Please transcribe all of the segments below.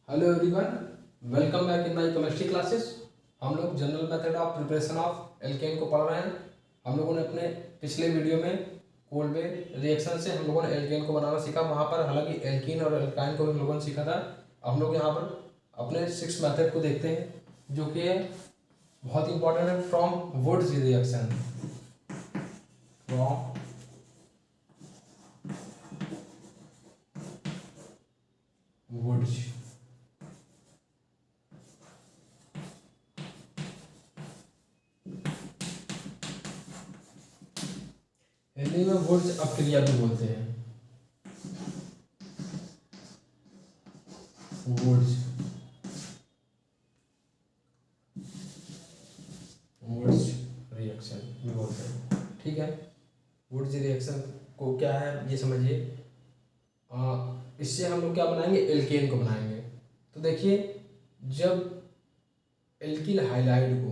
Hello everyone, welcome back in my chemistry classes. हम लोग general method of preparation of alkene को पढ़ रहे हैं। हम लोगों ने अपने पिछले वीडियो में कोल्बे रिएक्शन से हम लोगों ने एल्केन को बनाना सीखा। वहाँ पर हालांकि एल्कीन और एल्काइन को हम लोगों ने सीखा था। हम लोग यहाँ पर अपने 6th मेथड को देखते हैं, जो कि बहुत इंपॉर्टेंट है। From Wurtz reaction, from Wurtz. Hindi में वुड्स अपक्रिया भी बोलते हैं। वुड्स रिएक्शन भी बोलते हैं, ठीक है। वुड्स रिएक्शन को क्या है ये समझिए। इससे हम लोग क्या बनाएंगे, एल्केन को बनाएंगे। तो देखिए, जब एल्किल हाइलाइड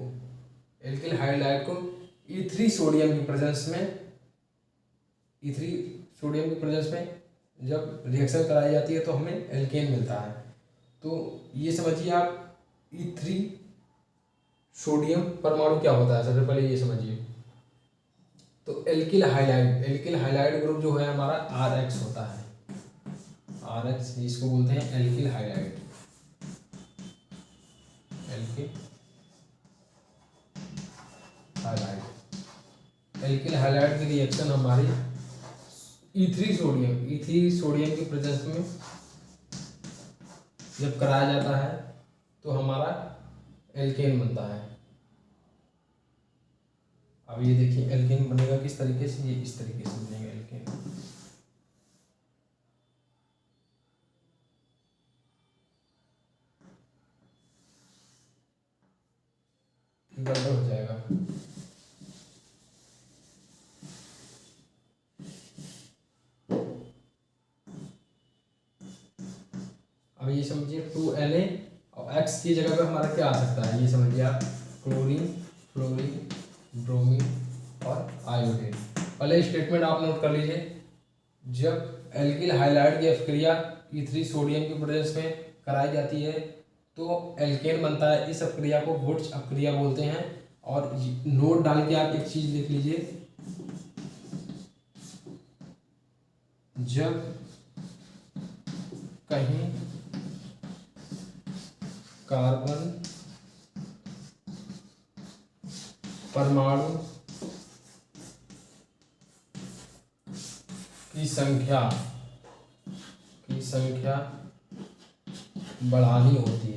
को E3 सोडियम की प्रेजेंस में जब रिएक्शन कराई जाती है तो हमें एल्केन मिलता है। तो ये समझिए आप, E3 सोडियम परमाणु क्या होता है, सबसे पहले ये समझिए। तो एल्किल हाइलाइड ग्रुप जो है हमारा RH होता है। RH इसको बोलते हैं एल्किल हाइलाइड। एल्किल हाइलाइड की रिएक्शन हमारी E3 सोडियम की प्रेजेंस में जब कराया जाता है तो हमारा एल्केन बनता है। अब ये देखिए एल्केन बनेगा किस तरीके से, ये इस तरीके से बनेगा एल्केन। गड़बड़ हो जाएगा। अब ये समझिए 2Na और X की जगह पे हमारा क्या आ सकता है, ये समझिए आप। क्लोरीन, फ्लोरीन, ब्रोमीन और आयोडीन। पहले स्टेटमेंट आप नोट कर लीजिए। जब एल्किल हाइलाइड की अपक्रिया E3 सोडियम की प्रेजेंस में कराई जाती है तो एल्केन बनता है। इस अपक्रिया को वुड्स अपक्रिया बोलते हैं। और नोट डाल के आप एक चीज लिख लीजिए, जब कहीं कार्बन परमाणु की संख्या बढ़ानी होती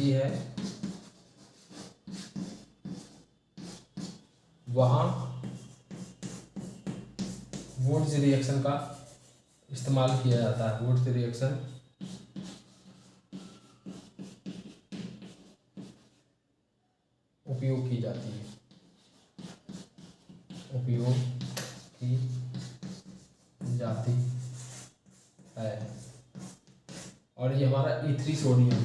है वहाँ वुड्स रिएक्शन का इस्तेमाल किया जाता है। वुड्स रिएक्शन उपयोग की जाती है। और ये हमारा E3 सोडियम,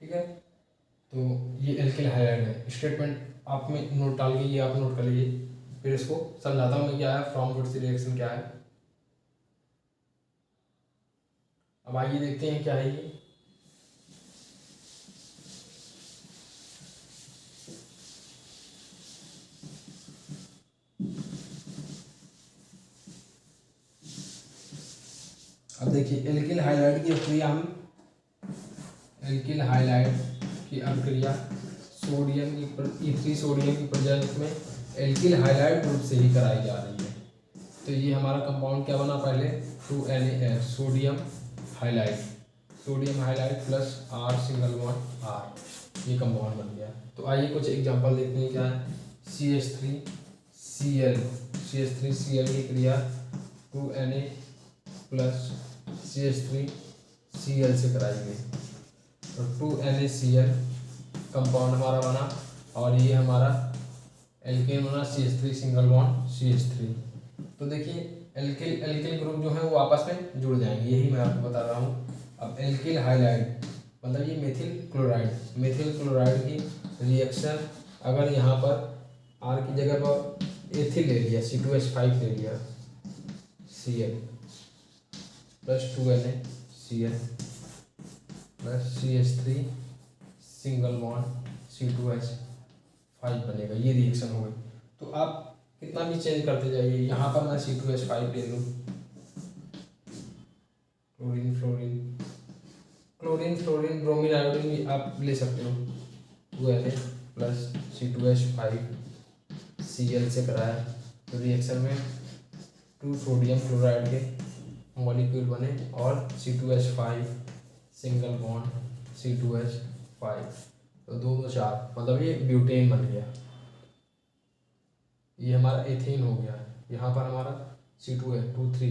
ठीक है। तो ये एल्किल हाइलाइड है। स्टेटमेंट आप में नोट डाल के ये आप नोट कर लीजिए, फिर इसको समझाता हूँ मैं क्या है, फ्रॉम वुड्स रिएक्शन क्या है। अब आइए देखते हैं क्या है ये। अब देखिए एल्किल हाइलाइड की अपक्रिया सोडियम की E3 सोडियम की प्रेजेंस में एल्किल हाइलाइड ग्रुप से ही कराई जा रही है। तो ये हमारा कंपाउंड क्या बना, पहले 2NaH sodium halide plus R single bond R, ये कंपाउंड बन गया। तो आइए कुछ एग्जांपल देखते हैं क्या है। CH3Cl की क्रिया 2Na प्लस CH3Cl से कराई गई। तो 2NaCl कंपाउंड हमारा बना और ये हमारा एल्केन बना CH3 सिंगल बॉन्ड CH3। तो देखिए एल्किल ग्रुप जो है वो आपस में जुड़ जाएंगे, यही मैं आपको बता रहा हूँ। अब एल्किल हाइलाइड मतलब ये मेथिल क्लोराइड की रिएक्शन अगर यहाँ पर R की जगह पर एथिल ले लिया, C2H5 ले लिया, Cl plus 2NaCl plus CH3 single bond C2H5 बनेगा, ये रिएक्शन हो गई। तो आप कितना भी चेंज करते जाइए, यहाँ पर मैं C2H5 ले लूँ, क्लोरीन ब्रोमीन आयोडीन भी आप ले सकते हो, 2Na प्लस C2H5 Cl से कराया तो रिएक्शन में 2 सोडियम क्लोराइड के मॉलिक्यूल बने और C2H5 सिंगल बॉन्ड C2H5, तो 2 2 4, मतलब ये ब्यूटेन बन गया। ये हमारा एथेन हो गया, यहाँ पर हमारा C2H2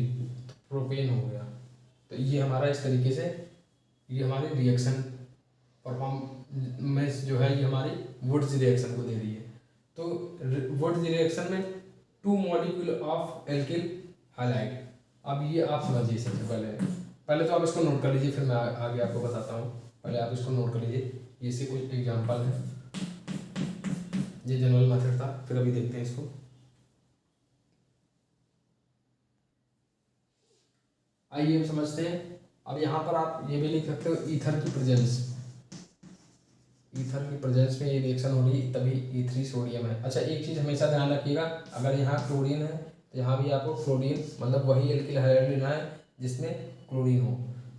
प्रोपेन हो गया। तो ये हमारा इस तरीके से ये हमारी रिएक्शन परफॉर्मेंस जो है ये हमारी वुड्स रिएक्शन को दे रही है। तो वुड्स रिएक्शन में 2 मॉलिक्यूल ऑफ एल्किल हैलाइड। अब ये आप समझिए, सबसे पहले तो आप इसको नोट कर लीजिए, फिर मैं आगे आपको बताता हूँ। पहले आप इसको नोट कर लीजिए, ये से कुछ एग्जाम्पल है, ये जनरल मेथड था, फिर अभी देखते हैं इसको। आइए हम समझते हैं। अब यहाँ पर आप ये भी लिख सकते हो ईथर की प्रेजेंस में ये रिएक्शन हो रही, तभी E3 सोडियम है। अच्छा, एक चीज़ हमेशा ध्यान रखिएगा, अगर यहाँ क्लोरीन है तो यहाँ भी आपको क्लोरीन, मतलब वही एल्किल हैलाइड लेना है जिसमें क्लोरीन हो।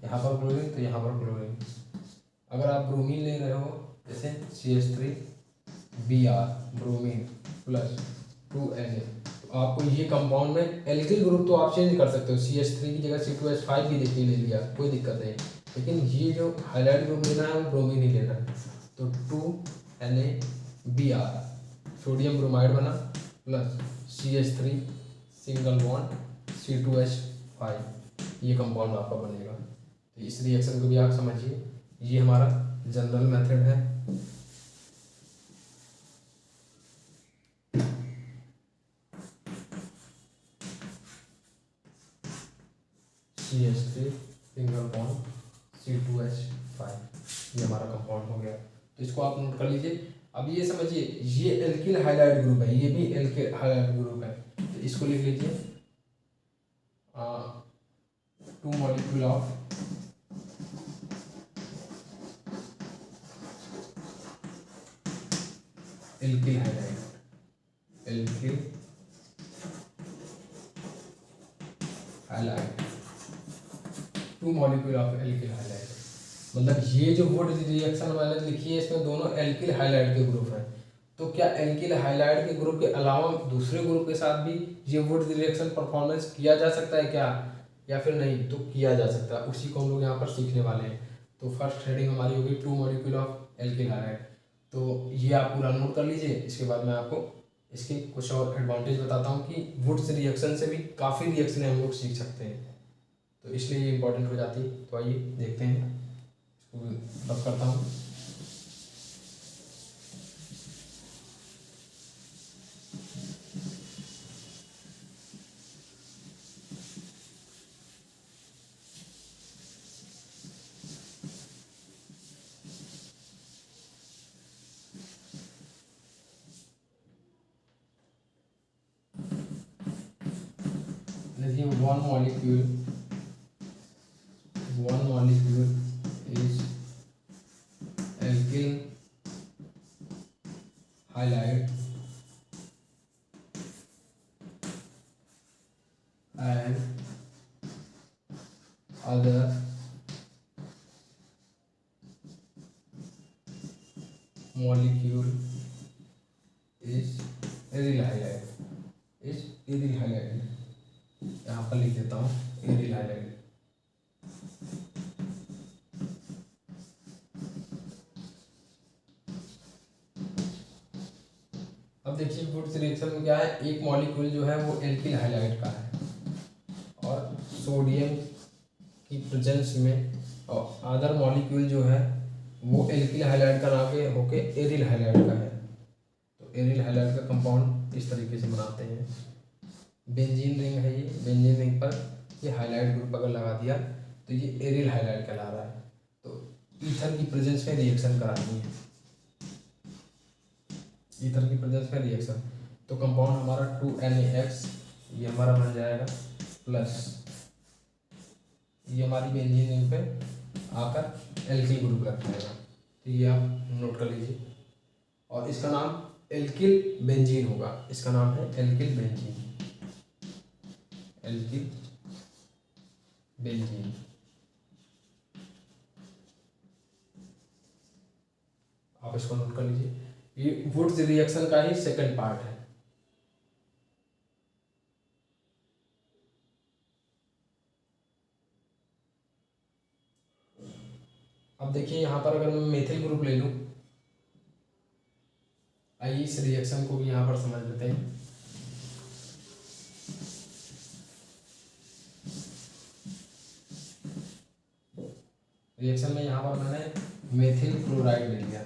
यहाँ पर क्लोरीन तो यहाँ पर क्लोरीन। अगर आप ब्रोमीन ले रहे हो जैसे CH3Br ब्रोमीन प्लस 2Na, तो आपको ये कंपाउंड में एल्किल ग्रुप तो आप चेंज कर सकते हो, CH3 की जगह C2H5 भी देखिए ले लिया, कोई दिक्कत नहीं, लेकिन ये जो हाइलाइट ग्रुप लेना है वो ब्रोमीन ही लेना है। तो 2NaBr सोडियम ब्रोमाइड बना plus CH3 single bond C2H5, ये कंपाउंड आपका बनेगा। तो इस रिएक्शन को भी आप समझिए, ये हमारा जनरल मेथड है। CH3 सिंगल बॉन्ड C2H5, ये हमारा कंपाउंड हो गया। तो इसको आप नोट कर लीजिए। अब ये समझिए, ये एल्किल हाइलाइड ग्रुप है, ये भी एल्किल हाइलाइड ग्रुप है, तो इसको लिख लीजिए 2 molecule of alkyl halide, 2 molecule of alkyl halide, मतलब ये जो वुड रिएक्शन मैंने लिखी है इसमें दोनों एल्किल हाइलाइड के ग्रुप हैं। तो क्या एल्किल हाइलाइड के ग्रुप के अलावा दूसरे ग्रुप के साथ भी ये वुड रिएक्शन परफॉर्मेंस किया जा सकता है क्या, या फिर नहीं? तो किया जा सकता है, उसी को हम लोग यहाँ पर सीखने वाले हैं। तो फर्स्ट हेडिंग हमारी होगी 2 मॉलिक्यूल ऑफ एल्किल हाइलाइड। तो ये आप पूरा नोट कर लीजिए, इसके बाद मैं आपको इसके कुछ और एडवांटेज बताता हूँ कि वुड्स रिएक्शन से भी काफ़ी रिएक्शन हम लोग सीख सकते हैं, तो इसलिए ये इंपॉर्टेंट हो जाती है। तो आइए देखते हैं, इसको रब करता हूँ। one molecule is alkyl halide and other molecule is aryl halide, यहाँ पर लिख देता हूँ एरिल हाइलाइड। अब देखिए वुड्स रिएक्शन में क्या है, एक मॉलिक्यूल जो है वो एल्किल हाइलाइड का है और सोडियम की प्रेजेंस में, और अदर मॉलिक्यूल जो है वो एल्किल हाइलाइड का ना के होके एरिल हाइलाइड का है। तो एरिल हाइलाइड का कंपाउंड इस तरीके से बनाते हैं। बेंजीन रिंग है, ये बेंजीन रिंग पर ये हाइलाइट ग्रुप अगर लगा दिया तो ये एरिल हाइलाइट कहला रहा है। तो ईथर की प्रेजेंस में रिएक्शन करानी है, ईथर की प्रेजेंस में रिएक्शन। तो कंपाउंड हमारा 2NaX ये हमारा बन जाएगा, प्लस ये हमारी बेंजीन रिंग पे आकर एल्किल ग्रुप लग जाएगा। तो ये आप नोट कर लीजिए, और इसका नाम एल्किल बेंजीन होगा, इसका नाम है एल्किल बेंजीन, एल्किल बेंजीन। आप इसको नोट कर लीजिए, ये वुड्स रिएक्शन का ही सेकंड पार्ट है। अब देखिए यहाँ पर अगर मैं मेथिल ग्रुप ले लूँ, आइए इस रिएक्शन को भी यहाँ पर समझ लेते हैं। रिएक्शन में यहाँ पर मैंने मेथिल क्लोराइड ले लिया,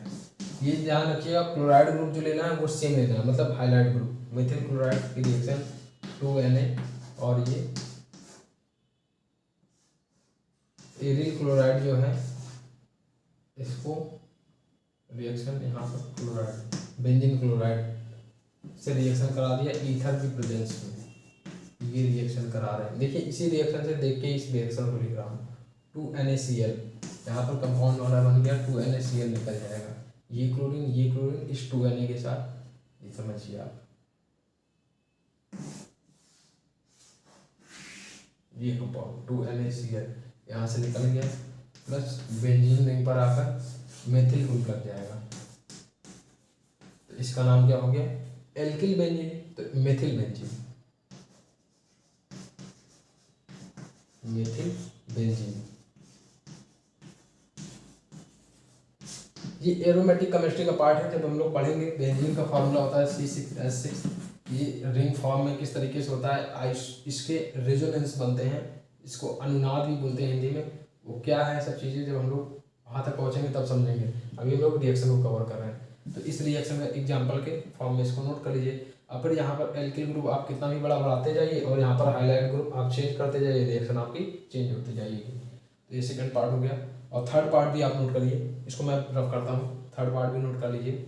ये ध्यान रखिएगा क्लोराइड ग्रुप जो लेना है वो सेम लेना है, मतलब हाइलाइट ग्रुप। मेथिल क्लोराइड की रिएक्शन 2Na, और ये एरिल क्लोराइड जो है इसको रिएक्शन यहाँ पर क्लोराइड बेंजीन क्लोराइड से रिएक्शन करा दिया ईथर की प्रेजेंस में, ये रिएक्शन करा रहे हैं। देखिए इसी रिएक्शन से देख के इस रिएक्शन को लिख रहा हूँ, 2NaCl, यहाँ पर कंपाउंड हमारा बन गया 2NaCl निकल जाएगा, ये क्लोरीन इस 2Na के साथ, ये समझिए आप, ये कंपाउंड 2NaCl यहाँ से निकल गया, प्लस बेंजीन रिंग पर आकर मेथिल ग्रुप लग जाएगा। तो इसका नाम क्या हो गया, एल्किल बेंजीन, तो मेथिल बेंजीन, मेथिल बेंजीन। ये एरोमेटिक केमिस्ट्री का पार्ट है, जब हम लोग पढ़ेंगे बेंजीन का फॉर्मूला होता है C6H6, ये रिंग फॉर्म में किस तरीके से होता है, इसके रेजोनेंस बनते हैं, इसको अनुनाद भी बोलते हैं हिंदी में, वो क्या है सब चीज़ें जब हम लोग वहाँ तक पहुँचेंगे तब समझेंगे। अभी हम लोग रिएक्शन को कवर कर रहे हैं, तो इस रिएक्शन का एग्जाम्पल के फॉर्म में इसको नोट कर लीजिए। अब फिर यहाँ पर एल्किल ग्रुप आप कितना भी बड़ा बढ़ाते जाइए, और यहाँ पर हाइलाइट ग्रुप आप चेंज करते जाइए, रिएक्शन आपकी चेंज होती जाएगी। तो ये सेकंड पार्ट हो गया, और थर्ड पार्ट भी आप नोट करिए, इसको मैं रफ करता हूँ, थर्ड पार्ट भी नोट कर लीजिए।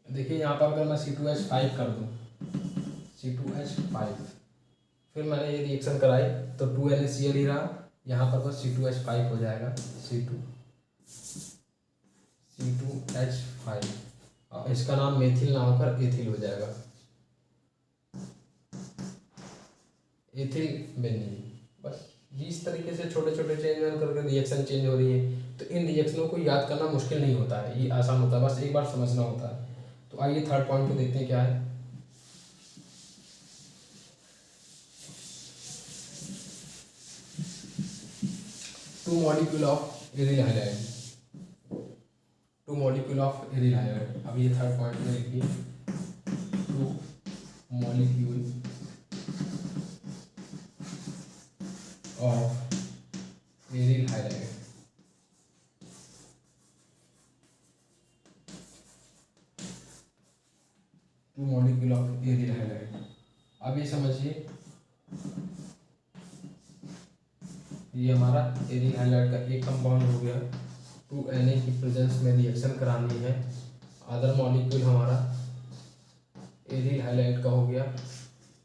देखिए यहाँ पर अगर मैं C2H5 कर दूँ, C2H5, फिर मैंने ये रिएक्शन कराई तो 2NaCl ही रहा, यहाँ पर बस C2H5 हो जाएगा, C2H5, और इसका नाम मेथिल ना होकर एथिल हो जाएगा, एथिल बेंजीन। बस इस तरीके से छोटे छोटे चेंज करके रिएक्शन चेंज हो रही है। तो इन रिएक्शनों को याद करना मुश्किल नहीं होता है, ये आसान होता है, बस एक बार समझना होता है। तो आइए थर्ड पॉइंट को देखते हैं क्या है। Two molecule of aryl halide, two molecule of aryl halide. अब ये थर्ड पॉइंट में लिखिए, two molecule of aryl halide. Two molecule of aryl halide. अब ये समझिए, ये हमारा एरिल हाइलाइड का एक कंपाउंड हो गया, 2Na की प्रेजेंस में रिएक्शन करानी है, अदर मॉलिक्यूल हमारा एरिल हाइलाइड का हो गया,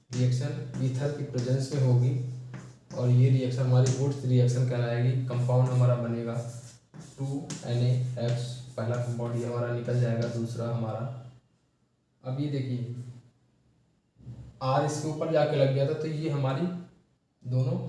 रिएक्शन ईथर की प्रेजेंस में होगी, और ये रिएक्शन हमारी वुड्स रिएक्शन कहलाएगी। कंपाउंड हमारा बनेगा 2NaX, पहला कंपाउंड ये हमारा निकल जाएगा, दूसरा हमारा, अब ये देखिए R इसके ऊपर जाके लग गया था, तो ये हमारी दोनों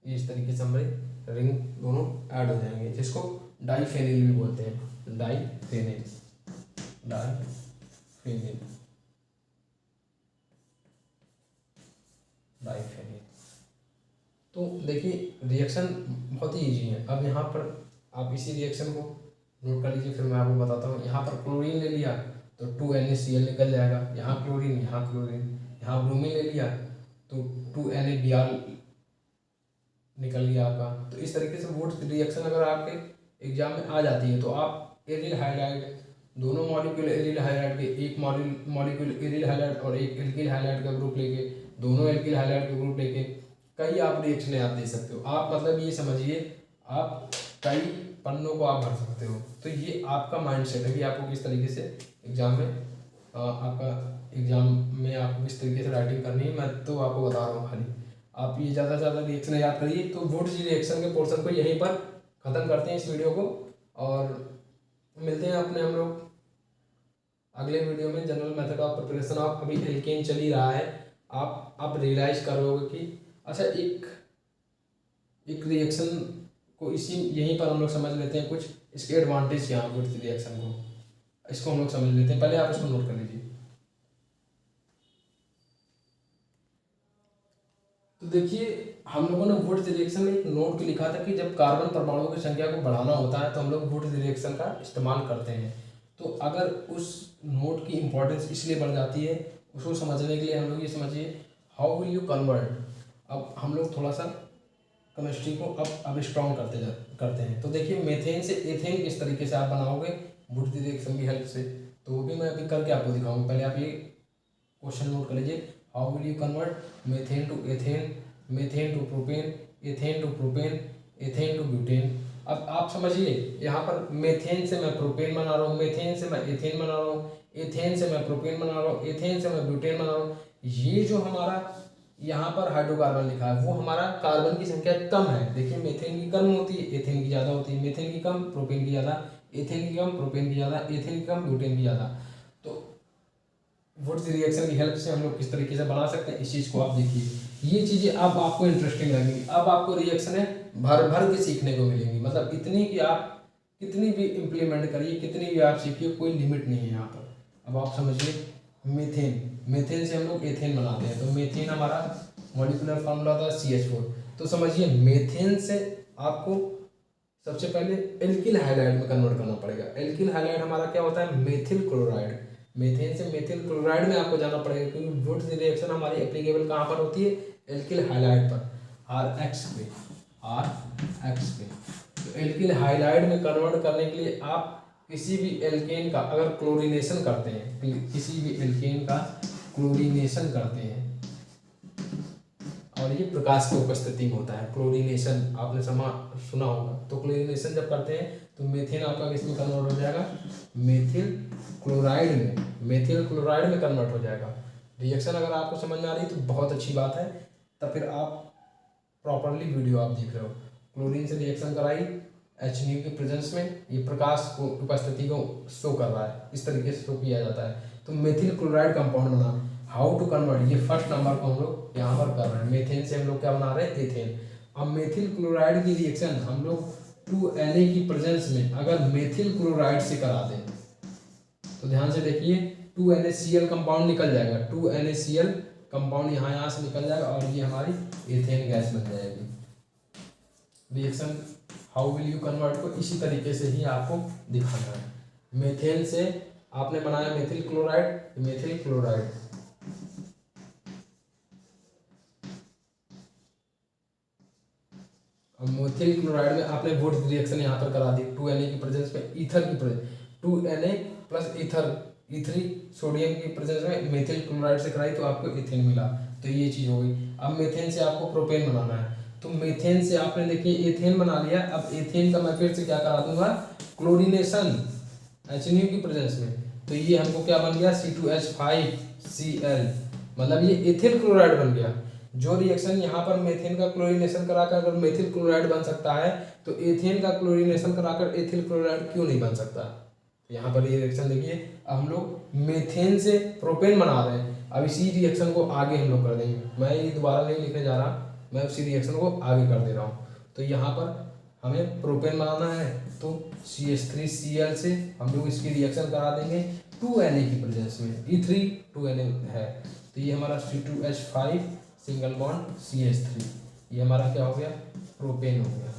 इस तरीके से हमारे रिंग दोनों ऐड हो जाएंगे, जिसको डाइफेनिल भी बोलते हैं, डाइफेनिल, डाइफेनिल, डाइफेनिल। तो देखिए रिएक्शन बहुत ही ईजी है। अब यहाँ पर आप इसी रिएक्शन को नोट कर लीजिए, फिर मैं आपको बताता हूँ। यहाँ पर क्लोरीन ले लिया तो 2NaCl निकल जाएगा, यहाँ क्लोरीन, यहाँ ब्रोमीन ले लिया तो 2NaBr निकल गया आपका। तो इस तरीके से वुड्स रिएक्शन अगर आपके एग्जाम में आ जाती है तो आप एरिल हाइलाइड, दोनों मॉलिक्यूल एरिल हाइलाइड के, एक मॉलिक्यूल एरिल हाइलाइड और एक एल्किल हाइलाइड का ग्रुप लेके, दोनों एल्किल हाइलाइड का ग्रुप लेके कई आप रिएक्शन आप दे सकते हो। आप मतलब ये समझिए आप कई पन्नों को आप भर सकते हो। तो ये आपका माइंड सेट है कि आपको किस तरीके से एग्जाम में आपका एग्जाम में आपको किस तरीके से राइटिंग करनी है। मैं तो आपको बता रहा हूँ, खाली आप ये ज़्यादा से ज़्यादा रिएक्शन याद करिए। तो वुड्स रिएक्शन के पोर्शन को यहीं पर ख़त्म करते हैं इस वीडियो को, और मिलते हैं अपने हम लोग अगले वीडियो में। General method of preparation of, अभी एल्केन चल ही रहा है, आप रियलाइज करोगे कि अच्छा एक रिएक्शन को इसी यहीं पर हम लोग समझ लेते हैं कुछ इसके एडवांटेज क्या हैं वुड्स रिएक्शन को, इसको हम लोग समझ लेते हैं। पहले आप इसको नोट कर लीजिए। तो देखिए हम लोगों ने वुड्स रिएक्शन में एक नोट को लिखा था कि जब कार्बन परमाणुओं की संख्या को बढ़ाना होता है तो हम लोग वुड्स रिएक्शन का इस्तेमाल करते हैं। तो अगर उस नोट की इम्पोर्टेंस इसलिए बढ़ जाती है, उसको समझने के लिए हम लोग ये समझिए हाउ विल यू कन्वर्ट। अब हम लोग थोड़ा सा केमिस्ट्री को अब स्ट्रॉन्ग करते हैं। तो देखिए मेथेन से एथेन किस तरीके से आप बनाओगे वुड्स रिएक्शन की हेल्प से, तो वो भी मैं अभी करके आपको दिखाऊंगा। पहले आप ये क्वेश्चन नोट कर लीजिए, how will you convert methane to ethane, methane to propane, ethane to propane, ethane to butane. अब आप समझिए यहाँ पर मेथेन से मैं प्रोपेन बना रहा हूँ, मेथेन से मैं एथेन बना रहा हूँ, एथेन से मैं प्रोपेन बना रहा हूँ, एथेन से मैं ब्यूटेन बना रहा हूँ। ये जो हमारा यहाँ पर हाइड्रोकार्बन लिखा है वो हमारा कार्बन की संख्या कम है। देखिए मेथेन की कम होती है, एथेन की ज़्यादा होती है, मेथेन की कम, प्रोपेन की ज़्यादा, एथेन की कम, प्रोपेन की ज़्यादा, एथेन की कम, ब्यूटेन की ज़्यादा। तो वुड्स रिएक्शन की हेल्प से हम लोग किस तरीके से बना सकते हैं इस चीज़ को आप देखिए। ये चीज़ें अब आपको इंटरेस्टिंग लगेंगी, अब आपको रिएक्शनें भर भर के सीखने को मिलेंगी, मतलब इतनी कि आप कितनी भी इम्प्लीमेंट करिए, कितनी भी आप सीखिए, कोई लिमिट नहीं है यहाँ पर। अब आप समझिए मेथेन से हम लोग एथेन बनाते हैं, तो मेथेन हमारा मॉलिक्यूलर फार्मूला होता है CH4। तो समझिए मेथेन से आपको सबसे पहले एल्किल हाइलाइड में कन्वर्ट करना पड़ेगा। एल्किल हाइलाइड हमारा क्या होता है, मेथिल क्लोराइड। मेथेन से मेथिल क्लोराइड में आपको जाना पड़ेगा, क्योंकि वुड्स रिएक्शन हमारी एप्लीकेबल कहाँ पर होती है, एल्किल हाइलाइड पर, RX पे। तो एल्किल हाइलाइड में कन्वर्ट करने के लिए आप किसी भी एल्केन का अगर क्लोरीनेशन करते हैं, किसी भी एल्केन का क्लोरीनेशन करते हैं, और ये प्रकाश की उपस्थिति में होता है क्लोरीनेशन, आपने सुना होगा। तो क्लोरीनेशन जब करते हैं तो मेथेन आपका किसमें कन्वर्ट हो जाएगा, मेथिल क्लोराइड में कन्वर्ट हो जाएगा। रिएक्शन अगर आपको समझ में आ रही है तो बहुत अच्छी बात है, तब फिर आप प्रॉपरली वीडियो आप देख रहे हो। क्लोरीन से रिएक्शन कराई HNO के प्रेजेंस में, ये प्रकाश को उपस्थिति को शो कर रहा है, इस तरीके से शो किया जाता है। तो मेथिल क्लोराइड कंपाउंड बना, हाउ टू कन्वर्ट, ये फर्स्ट नंबर को हम लोग यहाँ पर कर रहे हैं। मेथेन से हम लोग क्या बना रहे हैं, एथेन। अब मेथिल क्लोराइड की रिएक्शन हम लोग 2Na की प्रेजेंस में अगर मेथिल क्लोराइड से करा दें तो ध्यान से देखिए 2NaCl कंपाउंड निकल जाएगा, 2NaCl कंपाउंड यहाँ से निकल जाएगा और ये हमारी एथेन गैस बन जाएगी। Reaction how will you convert को इसी तरीके से ही आपको दिखाना है। मेथेन से आपने बनाया मेथिल क्लोराइड, अब मेथिल क्लोराइड में आपने वुड्स रिएक्शन यहाँ पर करा दी 2Na की प्रेजेंस में, ईथर की presence 2Na plus ether E3 sodium की प्रेजेंस में मेथिल क्लोराइड से कराई तो आपको एथेन मिला। तो ये चीज़ हो गई। अब मेथेन से आपको प्रोपेन बनाना है, तो मेथेन से आपने देखिए एथेन बना लिया। अब एथेन का मैं फिर से क्या करा दूंगा, क्लोरीनेशन HNO की प्रेजेंस में। तो ये हमको क्या बन गया, C2H5Cl, मतलब ये एथिल क्लोराइड बन गया। जो रिएक्शन यहाँ पर मेथेन का क्लोरीनेशन कराकर अगर मेथिल क्लोराइड बन सकता है तो एथेन का क्लोरीनेशन कराकर एथिल क्लोराइड क्यों नहीं बन सकता। यहाँ पर ये रिएक्शन देखिए, अब हम लोग मेथेन से प्रोपेन बना रहे हैं। अब इसी रिएक्शन को आगे हम लोग कर देंगे, मैं ये दोबारा नहीं लिखने जा रहा, मैं उसी रिएक्शन को आगे कर दे रहा हूँ। तो यहाँ पर हमें प्रोपेन बनाना है तो CH3Cl से हम लोग इसकी रिएक्शन करा देंगे 2Na की प्रेजेंस में, E3 2Na है, तो ये हमारा C2H5 सिंगल बॉन्ड CH3, ये हमारा क्या हो गया, प्रोपेन हो गया।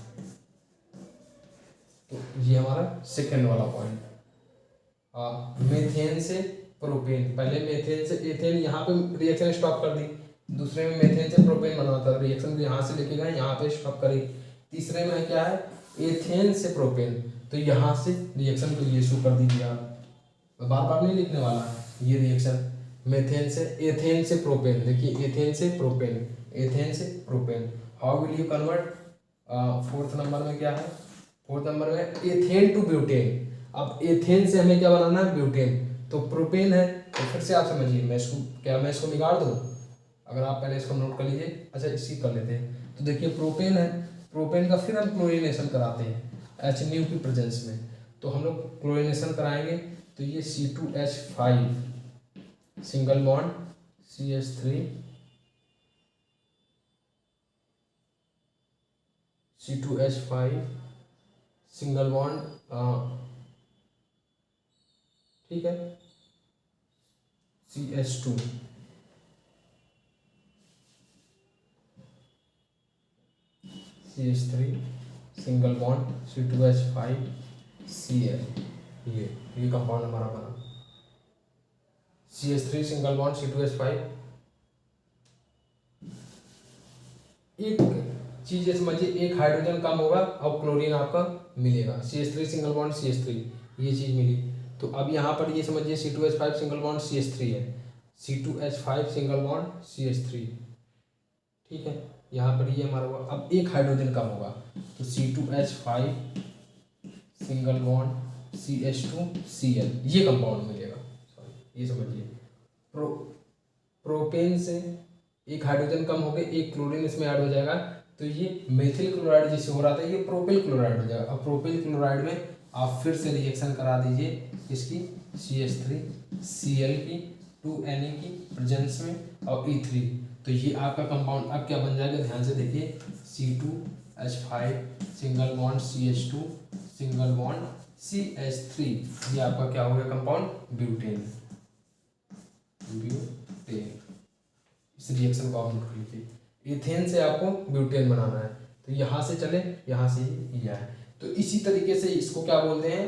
तो ये हमारा सेकेंड वाला पॉइंट। मेथेन से प्रोपेन, पहले मेथेन से एथेन, यहाँ पे रिएक्शन स्टॉप कर दी, दूसरे में मेथेन से प्रोपेन बना था, रिएक्शन को यहाँ से लेके गए, यहाँ पे स्टॉप करी। तीसरे में क्या है, एथेन से प्रोपेन, तो यहाँ से रिएक्शन को ये शो कर दीजिए आप, बार बार नहीं लिखने वाला है। ये रिएक्शन मेथेन से एथेन से प्रोपेन, देखिए एथेन से प्रोपेन, एथेन से propane. How will you convert? Fourth number में क्या है, फोर्थ नंबर में एथेन टू ब्यूटेन। अब एथेन से हमें क्या बनाना है, ब्यूटेन, तो प्रोपेन है, तो फिर से आप समझिए, मैं इसको निकाल दूँ? अगर आप पहले इसको नोट कर लीजिए, अच्छा इसी कर लेते हैं। तो देखिए प्रोपेन है, प्रोपेन का फिर हम क्लोरीनेशन कराते हैं HNu की प्रेजेंस में, तो हम लोग क्लोरीनेशन कराएंगे, तो ये C2H5 single bond CH3, C2H5 single bond, ठीक है, CH2, CH3 single bond C2H5 Cl, ये कंपाउंड हमारा बना। CH3 single bond C2H5। एक चीज ये समझिए, एक हाइड्रोजन कम होगा और क्लोरीन आपका मिलेगा, CH3 सिंगल बॉन्ड CH3, ये चीज मिली। तो अब यहाँ पर ये समझिए C2H5 सिंगल बॉन्ड CH3 है, C2H5 सिंगल बॉन्ड CH3, ठीक है, यहाँ पर ये हमारा हुआ। अब एक हाइड्रोजन कम होगा, तो C2H5 सिंगल बॉन्ड CH2Cl, ये कंपाउंड मिलेगा। सॉरी, ये समझिए, प्रोपेन से एक हाइड्रोजन कम हो गए, एक क्लोरीन इसमें ऐड हो जाएगा, तो ये मेथिल क्लोराइड जिससे हो रहा था, ये प्रोपिल क्लोराइड हो जाएगा। अब प्रोपिल क्लोराइड में आप फिर से रिएक्शन करा दीजिए इसकी CH3Cl की 2Na की प्रेजेंस में और E3, तो ये आपका कंपाउंड अब क्या बन जाएगा, ध्यान से देखिए, C2H5 single bond CH2 single bond CH3, ये आपका क्या हो गया कंपाउंड, ब्यूटेन। इस रिएक्शन को आप नोट कर लीजिए, इथेन से आपको ब्यूटेन बनाना है, तो यहाँ से चले, यहाँ से ये आए, तो इसी तरीके से इसको क्या बोलते हैं,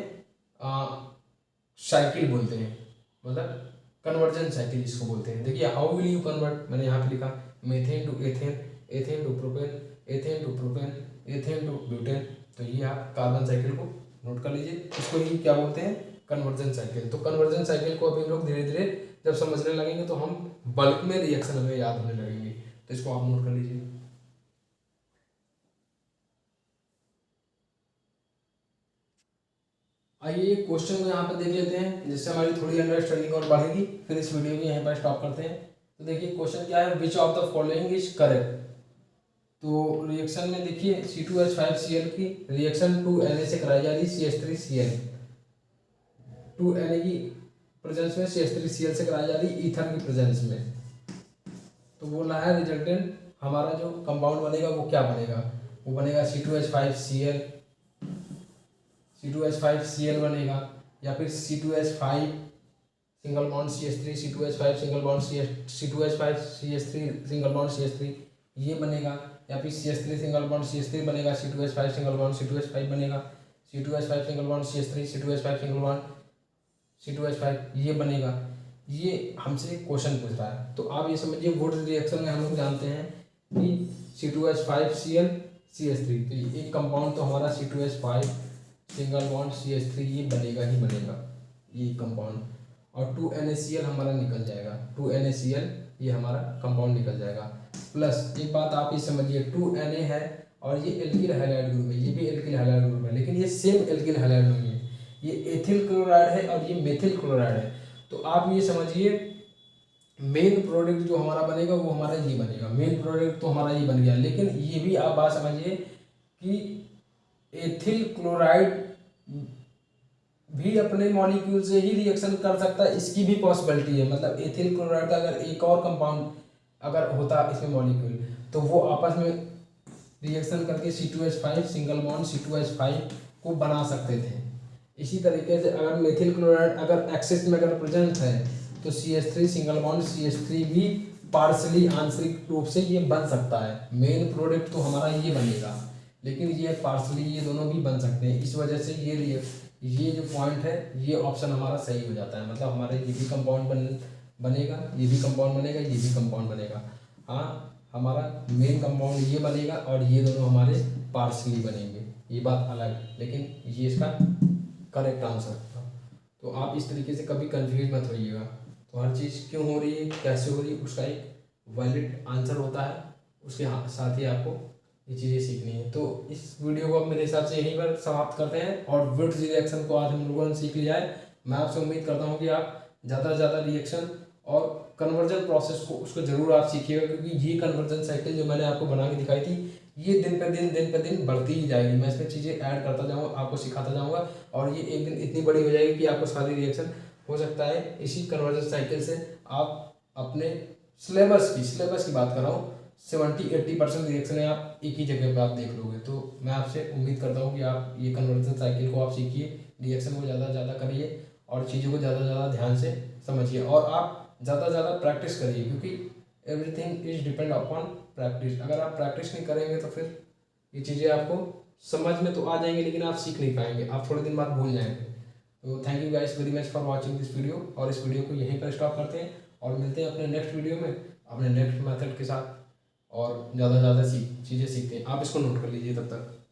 साइकिल बोलते हैं, मतलब कन्वर्जन साइकिल इसको बोलते हैं। देखिए हाउ विल यू कन्वर्ट, मैंने यहाँ पे लिखा methane to ethane, ethane to propane, ethane to propane, ethane to butane, तो ये आप कार्बन साइकिल को नोट कर लीजिए, इसको ही क्या बोलते हैं, कन्वर्जन साइकिल। तो कन्वर्जन साइकिल को अभी हम लोग धीरे धीरे जब समझने लगेंगे तो हम बल्क में रिएक्शन हमें याद होने लगेंगे, तो इसको आप नोट कर लीजिए। आइए क्वेश्चन को यहाँ पर देख लेते हैं, जिससे हमारी थोड़ी अंडरस्टैंडिंग और बढ़ेगी, फिर इस वीडियो को यहाँ पर स्टॉप करते हैं। तो देखिए क्वेश्चन क्या है, which of the following is correct. तो रिएक्शन में देखिए C2H5Cl की रिएक्शन 2Na से कराई जा रही CH3Cl, 2Na की प्रेजेंस में CH3Cl से कराई जा रही ईथर की प्रेजेंस में, तो बोल रहा है रिजल्टेंट हमारा जो कंपाउंड बनेगा वो क्या बनेगा, वो बनेगा C2H5Cl, C2H5Cl बनेगा, या फिर C2H5 single bond CH3, C2H5 single bond C2H5 CH3 single bond CH3 ये बनेगा, या फिर CH3 सिंगल बॉन्ड CH3 बनेगा, C2H5 सिंगल बॉन्ड C2H5 बनेगा, C2H5 single bond CH3 C2H5 single bond C2H5 ये बनेगा। ये हमसे क्वेश्चन पूछ रहा है, तो आप ये समझिए वुड रिएक्शन में हम लोग जानते हैं कि C2H5Cl CH3, तो एक कंपाउंड तो हमारा C2H5 सिंगल बॉन्ड CH3 ये बनेगा ही बनेगा, ये कंपाउंड, और 2NaCl हमारा निकल जाएगा, 2NaCl ये हमारा कंपाउंड निकल जाएगा। प्लस एक बात आप ये समझिए, 2Na है और ये एल्किल हैलाइड ग्रुप है, ये भी एल्किल हैलाइड ग्रुप है, लेकिन ये सेम एल्किल हैलाइड नहीं है, ये एथिल क्लोराइड है और ये मेथिल क्लोराइड है। तो आप ये समझिए मेन प्रोडक्ट जो हमारा बनेगा वो हमारा ये बनेगा, मेन प्रोडक्ट तो हमारा ये बन गया, लेकिन ये भी आप बात समझिए कि एथिल क्लोराइड भी अपने मॉलिक्यूल से ही रिएक्शन कर सकता है, इसकी भी पॉसिबिलिटी है। मतलब एथिल क्लोराइड का अगर एक और कंपाउंड अगर होता इसमें मॉलिक्यूल, तो वो आपस में रिएक्शन करके C2H5 सिंगल बॉन्ड C2H5 को बना सकते थे। इसी तरीके से अगर मेथिल क्लोराइड अगर एक्सेस में अगर प्रेजेंट है तो CH3 सिंगल बॉन्ड CH3 भी पार्शली आंशिक रूप से ये बन सकता है। मेन प्रोडक्ट तो हमारा ये बनेगा, लेकिन ये पार्शली ये दोनों भी बन सकते हैं। इस वजह से ये जो पॉइंट है ये ऑप्शन हमारा सही हो जाता है। मतलब हमारे ये भी कंपाउंड बनेगा, ये भी कंपाउंड बनेगा, ये भी कंपाउंड बनेगा। हाँ हमारा मेन कंपाउंड ये बनेगा और ये दोनों हमारे पार्शली बनेंगे, ये बात अलग है, लेकिन ये इसका करेक्ट आंसर था। तो आप इस तरीके से कभी कंफ्यूज मत होइएगा। तो हर चीज़ क्यों हो रही है, कैसे हो रही है, उसका एक वैलिड आंसर होता है, उसके साथ ही आपको ये चीज़ें सीखनी है। तो इस वीडियो को आप मेरे हिसाब से यहीं पर समाप्त करते हैं और विड्थ रिएक्शन को आज हम लोगों ने सीख लिया है। मैं आपसे उम्मीद करता हूँ कि आप ज़्यादा से ज़्यादा रिएक्शन और कन्वर्जन प्रोसेस को उसको ज़रूर आप सीखिएगा, क्योंकि ये कन्वर्जन साइकिल जो मैंने आपको बना के दिखाई थी, ये दिन पे दिन बढ़ती ही जाएगी। मैं इसमें चीज़ें ऐड करता जाऊँगा, आपको सिखाता जाऊँगा और ये एक दिन इतनी बड़ी हो जाएगी कि आपको सारी रिएक्शन हो सकता है इसी कन्वर्जन साइकिल से आप अपने सिलेबस की बात कर रहा हूँ, 70-80% रिएक्शन है आप एक ही जगह पे आप देख लोगे। तो मैं आपसे उम्मीद करता हूँ कि आप ये कन्वर्जन साइकिल को आप सीखिए, रिएक्शन को ज़्यादा से ज़्यादा करिए और चीज़ों को ज़्यादा से ज़्यादा ध्यान से समझिए और आप ज़्यादा से ज़्यादा प्रैक्टिस करिए, क्योंकि everything is depend upon practice. अगर आप प्रैक्टिस नहीं करेंगे तो फिर ये चीज़ें आपको समझ में तो आ जाएंगी लेकिन आप सीख नहीं पाएंगे, आप थोड़े दिन बाद भूल जाएंगे। तो thank you guys very much for watching this video, और इस वीडियो को यहीं पर स्टॉप करते हैं और मिलते हैं अपने नेक्स्ट वीडियो में अपने नेक्स्ट मेथड के साथ और ज़्यादा से ज़्यादा चीज़ें सीखते हैं। आप इसको नोट कर लीजिए तब तक।